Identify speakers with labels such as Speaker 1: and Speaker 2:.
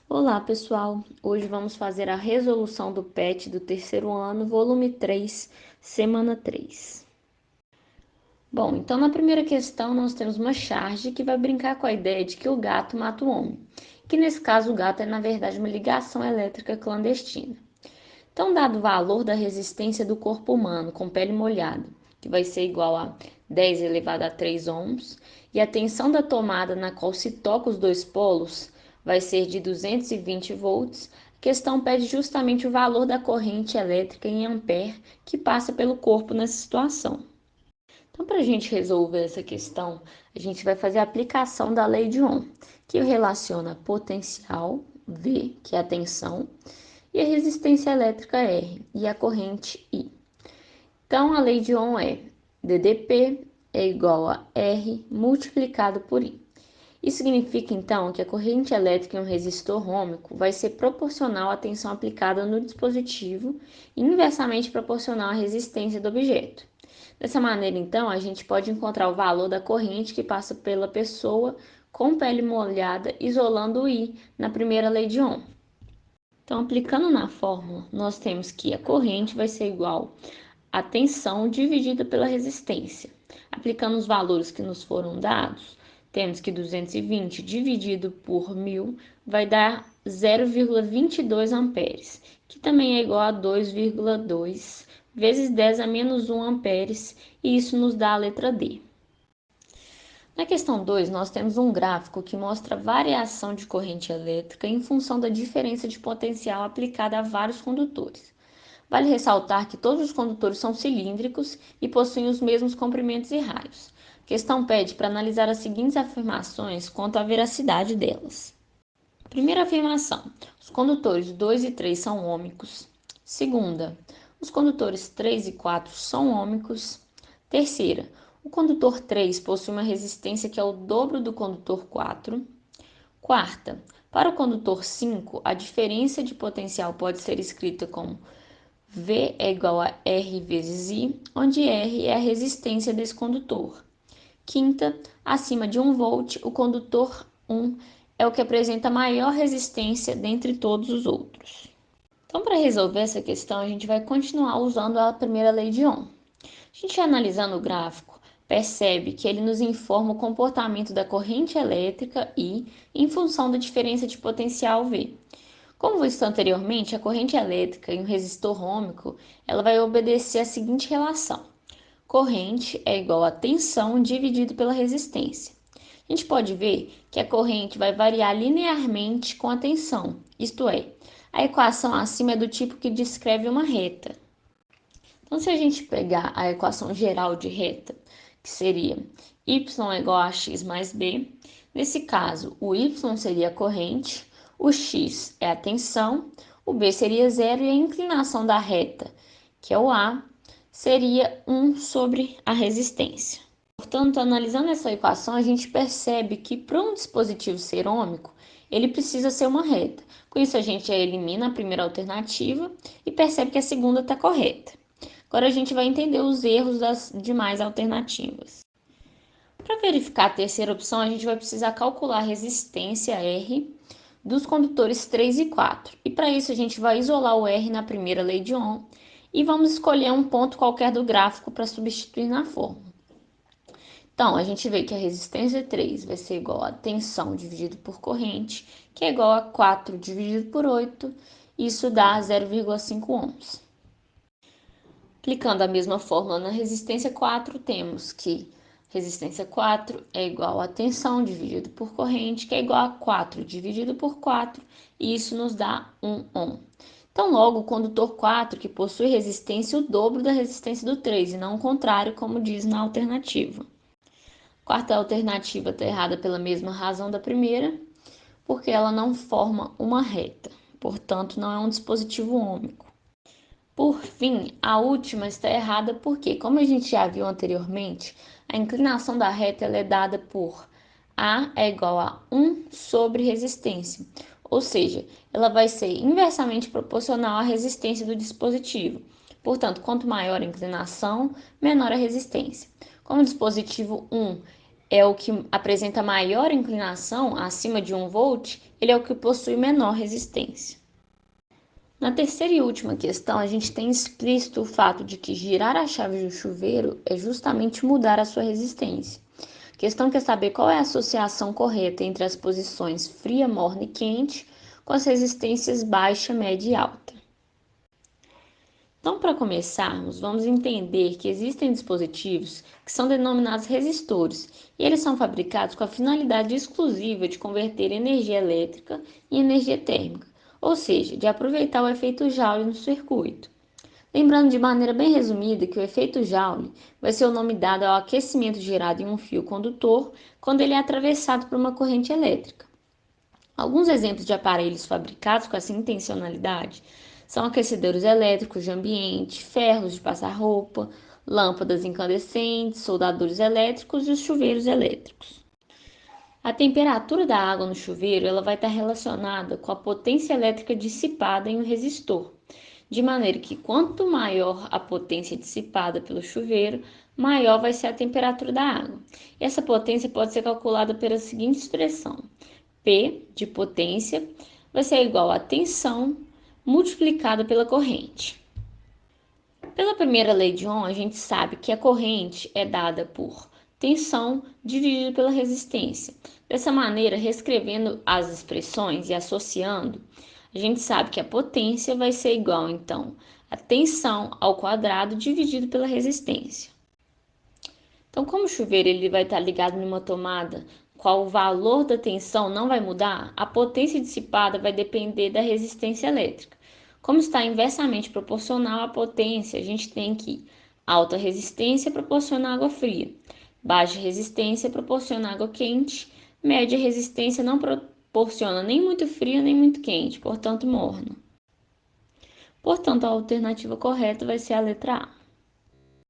Speaker 1: Olá, pessoal! Hoje vamos fazer a resolução do PET do terceiro ano, volume 3, semana 3. Bom, então na primeira questão nós temos uma charge que vai brincar com a ideia de que o gato mata o homem, que nesse caso o gato é na verdade uma ligação elétrica clandestina. Então, dado o valor da resistência do corpo humano com pele molhada, que vai ser igual a 10 elevado a 3 ohms, e a tensão da tomada na qual se toca os dois polos vai ser de 220 volts, a questão pede justamente o valor da corrente elétrica em ampere que passa pelo corpo nessa situação. Então, para a gente resolver essa questão, a gente vai fazer a aplicação da lei de Ohm, que relaciona potencial, V, que é a tensão, e a resistência elétrica R e a corrente I. Então, a lei de Ohm é ddP é igual a R multiplicado por I. Isso significa, então, que a corrente elétrica em um resistor ôhmico vai ser proporcional à tensão aplicada no dispositivo e inversamente proporcional à resistência do objeto. Dessa maneira, então, a gente pode encontrar o valor da corrente que passa pela pessoa com pele molhada, isolando o I na primeira lei de Ohm. Então, aplicando na fórmula, nós temos que a corrente vai ser igual a tensão dividida pela resistência. Aplicando os valores que nos foram dados, temos que 220 dividido por 1000 vai dar 0,22 amperes, que também é igual a 2,2 vezes 10 a menos 1 amperes, e isso nos dá a letra D. Na questão 2, nós temos um gráfico que mostra a variação de corrente elétrica em função da diferença de potencial aplicada a vários condutores. Vale ressaltar que todos os condutores são cilíndricos e possuem os mesmos comprimentos e raios. A questão pede para analisar as seguintes afirmações quanto à veracidade delas. Primeira afirmação: os condutores 2 e 3 são ômicos. Segunda: os condutores 3 e 4 são ômicos. Terceira: o condutor 3 possui uma resistência que é o dobro do condutor 4. Quarta: para o condutor 5, a diferença de potencial pode ser escrita como V é igual a R vezes I, onde R é a resistência desse condutor. Quinta, acima de 1 volt, o condutor 1 é o que apresenta maior resistência dentre todos os outros. Então, para resolver essa questão, a gente vai continuar usando a primeira lei de Ohm. A gente analisando o gráfico, percebe que ele nos informa o comportamento da corrente elétrica I em função da diferença de potencial V. Como visto anteriormente, a corrente elétrica em um resistor ôhmico, ela vai obedecer a seguinte relação: corrente é igual a tensão dividido pela resistência. A gente pode ver que a corrente vai variar linearmente com a tensão, isto é, a equação acima é do tipo que descreve uma reta. Então, se a gente pegar a equação geral de reta, que seria y é igual a x mais b, nesse caso, o y seria a corrente, o x é a tensão, o b seria zero e a inclinação da reta, que é o A, seria 1 sobre a resistência. Portanto, analisando essa equação, a gente percebe que para um dispositivo ser ôhmico, ele precisa ser uma reta. Com isso, a gente elimina a primeira alternativa e percebe que a segunda está correta. Agora a gente vai entender os erros das demais alternativas. Para verificar a terceira opção, a gente vai precisar calcular a resistência R dos condutores 3 e 4. E para isso a gente vai isolar o R na primeira lei de Ohm e vamos escolher um ponto qualquer do gráfico para substituir na fórmula. Então, a gente vê que a resistência 3 vai ser igual a tensão dividido por corrente, que é igual a 4 dividido por 8, isso dá 0,5 ohms. Aplicando a mesma fórmula na resistência 4, temos que resistência 4 é igual a tensão dividido por corrente, que é igual a 4 dividido por 4, e isso nos dá 1 ohm. Então, logo, o condutor 4, que possui resistência o dobro da resistência do 3, e não o contrário, como diz na alternativa. A quarta alternativa está errada pela mesma razão da primeira, porque ela não forma uma reta, portanto, não é um dispositivo ôhmico. Por fim, a última está errada porque, como a gente já viu anteriormente, a inclinação da reta é dada por A é igual a 1 sobre resistência, ou seja, ela vai ser inversamente proporcional à resistência do dispositivo. Portanto, quanto maior a inclinação, menor a resistência. Como o dispositivo 1 é o que apresenta maior inclinação, acima de 1 volt, ele é o que possui menor resistência. Na terceira e última questão, a gente tem explícito o fato de que girar a chave do chuveiro é justamente mudar a sua resistência. A questão quer saber qual é a associação correta entre as posições fria, morna e quente com as resistências baixa, média e alta. Então, para começarmos, vamos entender que existem dispositivos que são denominados resistores, e eles são fabricados com a finalidade exclusiva de converter energia elétrica em energia térmica, ou seja, de aproveitar o efeito Joule no circuito. Lembrando de maneira bem resumida que o efeito Joule vai ser o nome dado ao aquecimento gerado em um fio condutor quando ele é atravessado por uma corrente elétrica. Alguns exemplos de aparelhos fabricados com essa intencionalidade são aquecedores elétricos de ambiente, ferros de passar roupa, lâmpadas incandescentes, soldadores elétricos e os chuveiros elétricos. A temperatura da água no chuveiro ela vai estar relacionada com a potência elétrica dissipada em um resistor, de maneira que quanto maior a potência dissipada pelo chuveiro, maior vai ser a temperatura da água. Essa potência pode ser calculada pela seguinte expressão: P de potência vai ser igual a tensão multiplicada pela corrente. Pela primeira lei de Ohm, a gente sabe que a corrente é dada por tensão dividido pela resistência. Dessa maneira, reescrevendo as expressões e associando, a gente sabe que a potência vai ser igual, então, a tensão ao quadrado dividido pela resistência. Então, como o chuveiro ele vai estar ligado numa tomada, qual o valor da tensão não vai mudar, a potência dissipada vai depender da resistência elétrica. Como está inversamente proporcional à potência, a gente tem que alta resistência proporciona água fria, baixa resistência proporciona água quente, média resistência não proporciona nem muito fria nem muito quente, portanto morna. Portanto, a alternativa correta vai ser a letra A.